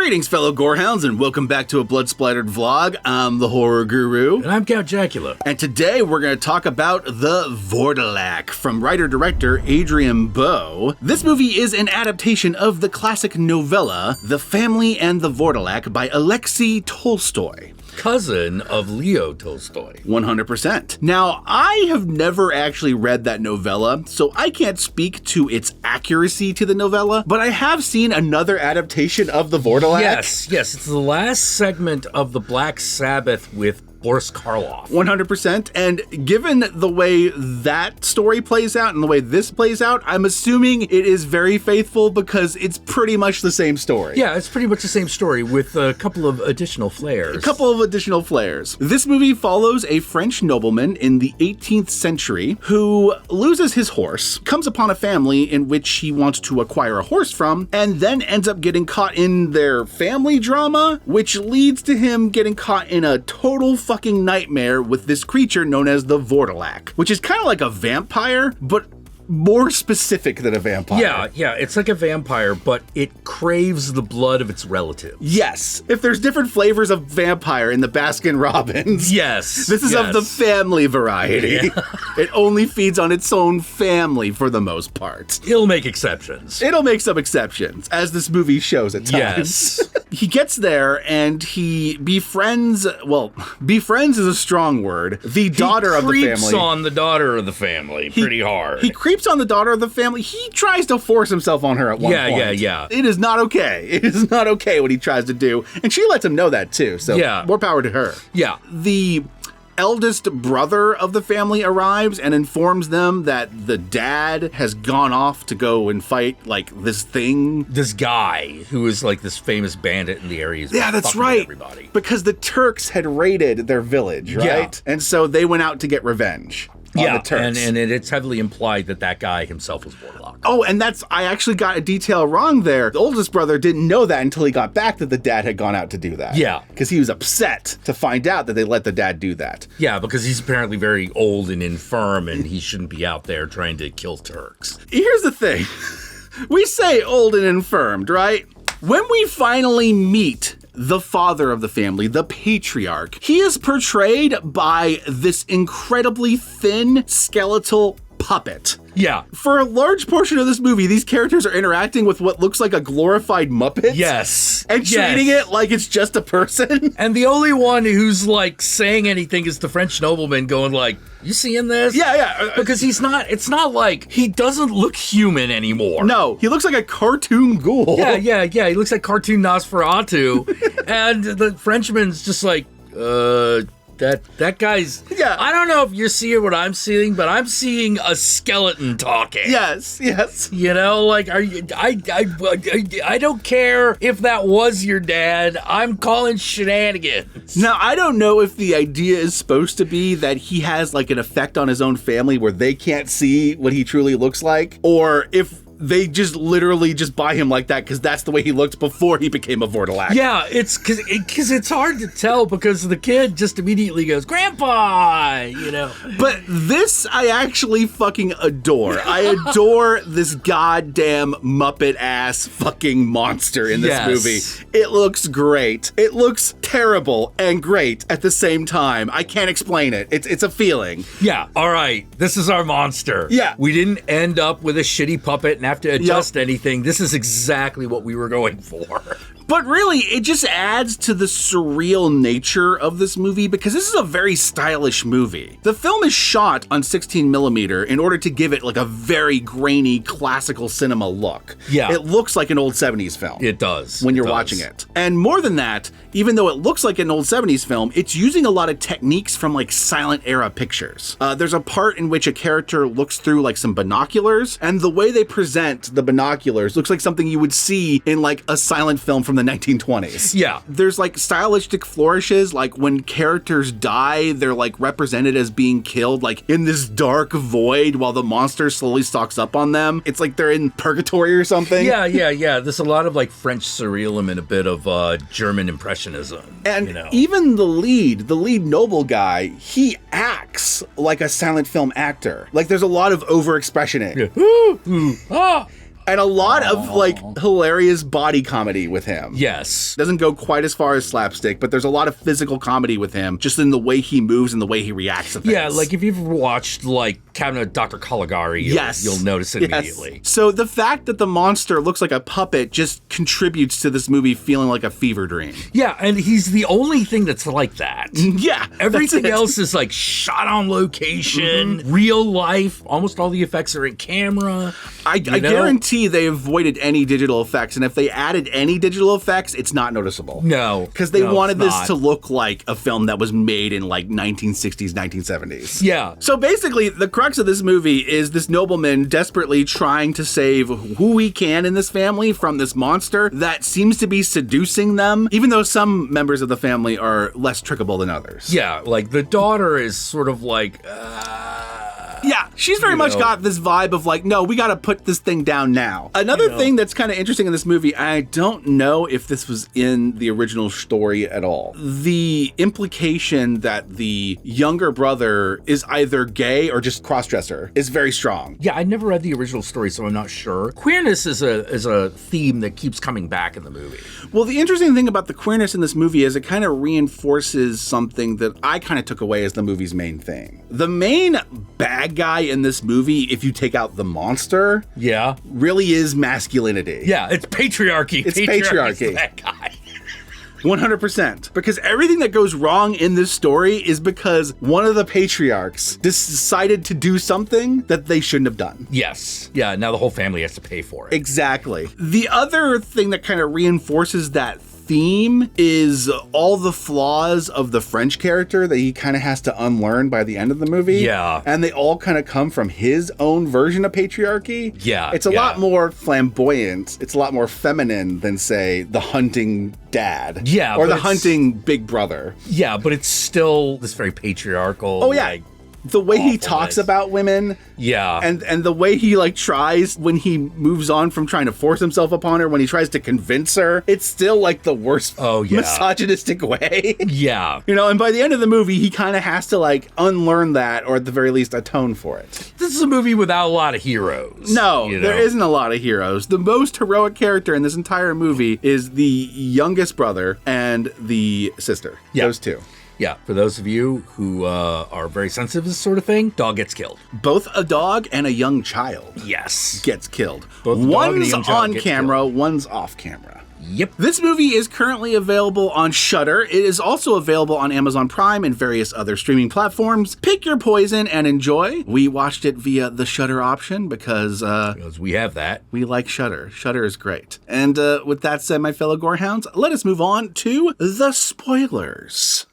Greetings, fellow Gorehounds, and welcome back to a Blood Splattered vlog. I'm the Horror Guru. And I'm Count Jackula. And today we're going to talk about the Vourdalak from writer-director Adrien Beau. This movie is an adaptation of the classic novella The Family and the Vourdalak by Alexei Tolstoy. Cousin of Leo Tolstoy. 100%. Now, I have never actually read that novella, so I can't speak to its accuracy to the novella, but I have seen another adaptation of the Vourdalak. Yes, it's the last segment of the Black Sabbath with Boris Karloff. 100%. And given the way that story plays out and the way this plays out, I'm assuming it is very faithful because it's pretty much the same story. Yeah, it's pretty much the same story with a couple of additional flares. This movie follows a French nobleman in the 18th century who loses his horse, comes upon a family in which he wants to acquire a horse from, and then ends up getting caught in their family drama, which leads to him getting caught in a total fucking nightmare with this creature known as the Vourdalak, which is kind of like a vampire, but more specific than a vampire. Yeah, it's like a vampire, but it craves the blood of its relatives. Yes. If there's different flavors of vampire in the Baskin Robbins, yes, this is of the family variety. Yeah. It only feeds on its own family for the most part. It'll make exceptions. It'll make some exceptions, as this movie shows at times. Yes. He gets there and he befriends is a strong word, the daughter of the family. He creeps on the daughter of the family pretty hard. He creeps on the daughter of the family. He tries to force himself on her at one point. Yeah. It is not okay. It is not okay what he tries to do. And she lets him know that too. So more power to her. Yeah. The eldest brother of the family arrives and informs them that the dad has gone off to go and fight like this thing. This guy who is like this famous bandit in the area. Yeah, that's right. Everybody. Because the Turks had raided their village, right? Yeah. And so they went out to get revenge. On the Turks. And it's heavily implied that guy himself was Vourdalak. Oh, and I actually got a detail wrong there. The oldest brother didn't know that until he got back that the dad had gone out to do that. Yeah. Because he was upset to find out that they let the dad do that. Yeah, because he's apparently very old and infirm and he shouldn't be out there trying to kill Turks. Here's the thing. We say old and infirmed, right? When we finally meet the father of the family, the patriarch, he is portrayed by this incredibly thin skeletal puppet. Yeah. For a large portion of this movie, these characters are interacting with what looks like a glorified Muppet. Yes. And treating it like it's just a person. And the only one who's like saying anything is the French nobleman going like, you seeing this? Yeah. Because it's not like, he doesn't look human anymore. No, he looks like a cartoon ghoul. Yeah. He looks like cartoon Nosferatu. And the Frenchman's just like, That guy's... Yeah. I don't know if you're seeing what I'm seeing, but I'm seeing a skeleton talking. Yes. You know, like, I don't care if that was your dad. I'm calling shenanigans. Now, I don't know if the idea is supposed to be that he has, like, an effect on his own family where they can't see what he truly looks like, or if they just literally just buy him like that because that's the way he looked before he became a Vourdalak. Yeah, it's because it's hard to tell because the kid just immediately goes, Grandpa, you know. But this I actually fucking adore. I adore this goddamn Muppet-ass fucking monster in this movie. It looks great. It looks terrible and great at the same time. I can't explain it. It's a feeling. Yeah, all right. This is our monster. Yeah. We didn't end up with a shitty puppet and have to adjust anything. This is exactly what we were going for. But really, it just adds to the surreal nature of this movie because this is a very stylish movie. The film is shot on 16mm in order to give it like a very grainy classical cinema look. Yeah. It looks like an old 70s film. It does. When you're watching it. And more than that, even though it looks like an old 70s film, it's using a lot of techniques from like silent era pictures. There's a part in which a character looks through like some binoculars, and the way they present the binoculars looks like something you would see in like a silent film from the 1920s. Yeah. There's like stylistic flourishes, like when characters die, they're like represented as being killed like in this dark void while the monster slowly stalks up on them. It's like they're in purgatory or something. Yeah. There's a lot of like French surrealism and a bit of German impressionism. And you know? even the lead noble guy, he acts like a silent film actor. Like there's a lot of overexpression in it. Yeah. And a lot of like hilarious body comedy with him. Yes. Doesn't go quite as far as slapstick, but there's a lot of physical comedy with him, just in the way he moves and the way he reacts to things. Yeah, like if you've ever watched like Cabinet of Dr. Caligari, you'll notice it immediately. So the fact that the monster looks like a puppet just contributes to this movie feeling like a fever dream. Yeah, and he's the only thing that's like that. Yeah. Everything else is like shot on location, real life. Almost all the effects are in camera. I guarantee they avoided any digital effects, and if they added any digital effects, it's not noticeable. No. Because they wanted this to look like a film that was made in like 1960s, 1970s. Yeah. So basically, the crux of this movie is this nobleman desperately trying to save who he can in this family from this monster that seems to be seducing them, even though some members of the family are less trickable than others. Yeah, like the daughter is sort of like... Yeah, she's very much got this vibe of like, no, we got to put this thing down now. Another thing that's kind of interesting in this movie, I don't know if this was in the original story at all. The implication that the younger brother is either gay or just crossdresser is very strong. Yeah, I never read the original story, so I'm not sure. Queerness is a theme that keeps coming back in the movie. Well, the interesting thing about the queerness in this movie is it kind of reinforces something that I kind of took away as the movie's main thing. The main bad guy in this movie, if you take out the monster, really is masculinity. Yeah, it's patriarchy. It's patriarchy. That guy. 100%. Because everything that goes wrong in this story is because one of the patriarchs decided to do something that they shouldn't have done. Yes. Yeah, now the whole family has to pay for it. Exactly. The other thing that kind of reinforces that theme is all the flaws of the French character that he kind of has to unlearn by the end of the movie. Yeah. And they all kind of come from his own version of patriarchy. Yeah. It's a lot more flamboyant. It's a lot more feminine than, say, the hunting dad. Yeah. Or the hunting big brother. Yeah, but it's still this very patriarchal. Oh, yeah. The way he talks about women. Yeah. And the way he like tries when he moves on from trying to force himself upon her, when he tries to convince her, it's still like the worst misogynistic way. Yeah. You know, and by the end of the movie, he kind of has to like unlearn that, or at the very least atone for it. This is a movie without a lot of heroes. No, there isn't a lot of heroes. The most heroic character in this entire movie is the youngest brother and the sister. Yeah. Those two. Yeah, for those of you who are very sensitive to this sort of thing, dog gets killed. Both a dog and a young child. Yes. Gets killed. Both one's on camera, one's off camera. Yep. This movie is currently available on Shudder. It is also available on Amazon Prime and various other streaming platforms. Pick your poison and enjoy. We watched it via the Shudder option because we have that. We like Shudder. Shudder is great. And with that said, my fellow Gorehounds, let us move on to the spoilers.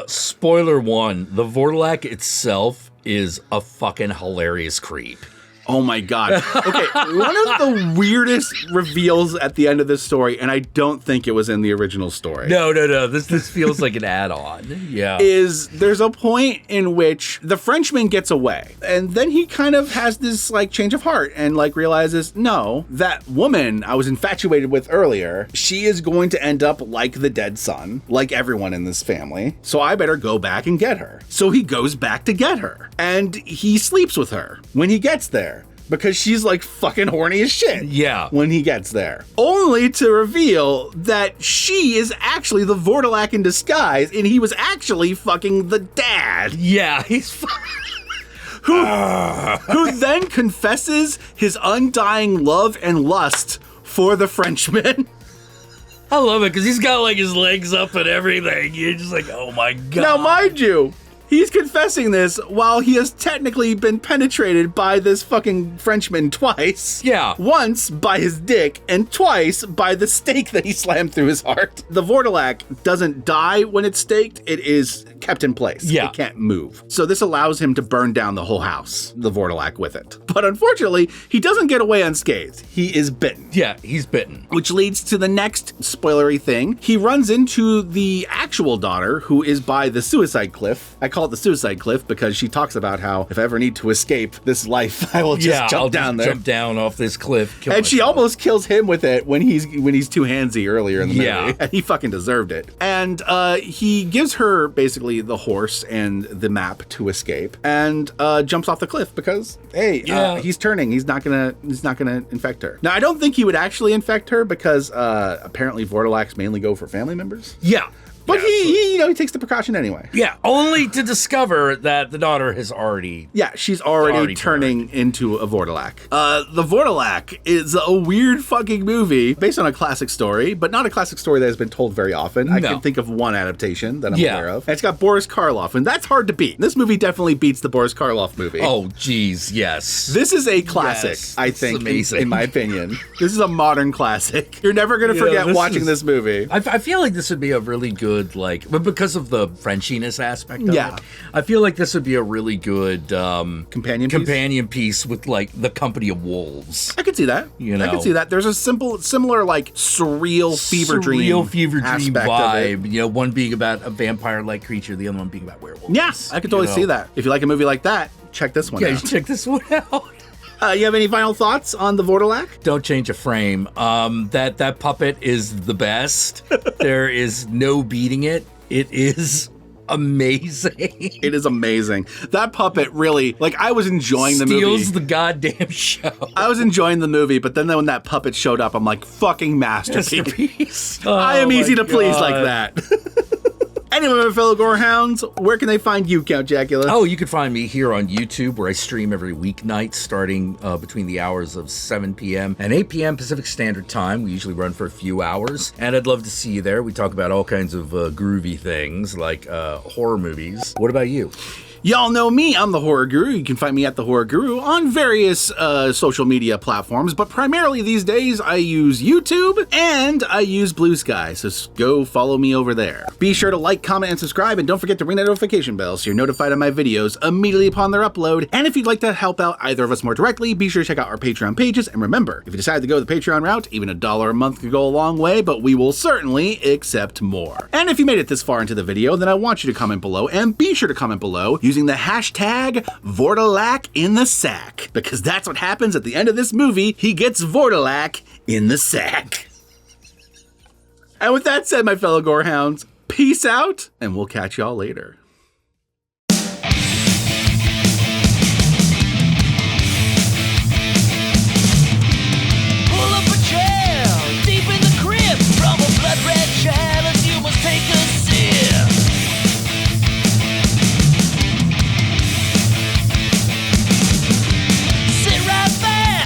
Spoiler 1, the Vourdalak itself is a fucking hilarious creep. Oh my God. Okay, one of the weirdest reveals at the end of this story, and I don't think it was in the original story. No. This feels like an add-on. Yeah. Is there's a point in which the Frenchman gets away, and then he kind of has this like change of heart and like realizes, no, that woman I was infatuated with earlier, she is going to end up like the dead son, like everyone in this family. So I better go back and get her. So he goes back to get her, and he sleeps with her when he gets there. Because she's like fucking horny as shit. Yeah. When he gets there. Only to reveal that she is actually the Vourdalak in disguise, and he was actually fucking the dad. Yeah, he's who then confesses his undying love and lust for the Frenchman. I love it because he's got like his legs up and everything. You're just like, oh my God. Now, mind you, he's confessing this while he has technically been penetrated by this fucking Frenchman twice. Yeah. Once by his dick and twice by the stake that he slammed through his heart. The Vourdalak doesn't die when it's staked. It is kept in place. Yeah. It can't move. So this allows him to burn down the whole house, the Vourdalak, with it. But unfortunately, he doesn't get away unscathed. He is bitten. Yeah, he's bitten. Which leads to the next spoilery thing. He runs into the actual daughter who is by the suicide cliff. I call call it the suicide cliff because she talks about how if I ever need to escape this life, I will just jump down there. Jump down off this cliff. And she almost kills him with it when he's too handsy earlier in the movie. And he fucking deserved it. And he gives her basically the horse and the map to escape, and jumps off the cliff because he's turning. He's not gonna infect her. Now I don't think he would actually infect her because apparently Vourdalaks mainly go for family members. Yeah. But he takes the precaution anyway. Yeah, only to discover that the daughter has already... Yeah, she's already turning into a Vourdalak. The Vourdalak is a weird fucking movie based on a classic story, but not a classic story that has been told very often. I can think of one adaptation that I'm aware of. And it's got Boris Karloff, and that's hard to beat. This movie definitely beats the Boris Karloff movie. Oh, geez, yes. This is a classic, I think, in my opinion. This is a modern classic. You're never going to forget watching this movie. I feel like this would be a really good, but because of the Frenchiness aspect of it, I feel like this would be a really good companion piece with like the Company of Wolves. I could see that. I could see that. There's a similar like surreal fever dream vibe. One being about a vampire-like creature, the other one being about werewolves. Yes, I could totally see that. If you like a movie like that, check this one out. Yeah, check this one out. You have any final thoughts on the Vourdalak? Don't change a frame. That puppet is the best. There is no beating it. It is amazing. It is amazing. That puppet really, I was enjoying the movie. Steals the goddamn show. I was enjoying the movie, but then when that puppet showed up, I'm like, fucking masterpiece. I am easy to please like that. Anyway, my fellow Gorehounds, where can they find you, Count Jackula? Oh, you can find me here on YouTube, where I stream every weeknight, starting between the hours of 7 p.m. and 8 p.m. Pacific Standard Time. We usually run for a few hours, and I'd love to see you there. We talk about all kinds of groovy things, like horror movies. What about you? Y'all know me, I'm the Horror Guru. You can find me at the Horror Guru on various social media platforms, but primarily these days I use YouTube and I use Blue Sky, so go follow me over there. Be sure to like, comment, and subscribe, and don't forget to ring that notification bell so you're notified of my videos immediately upon their upload. And if you'd like to help out either of us more directly, be sure to check out our Patreon pages, and remember, if you decide to go the Patreon route, even $1 a month could go a long way, but we will certainly accept more. And if you made it this far into the video, then I want you to comment below, and be sure to comment below using the hashtag Vourdalak in the sack, because that's what happens at the end of this movie. He gets Vourdalak in the sack. And with that said, my fellow Gorehounds, peace out, and we'll catch y'all later.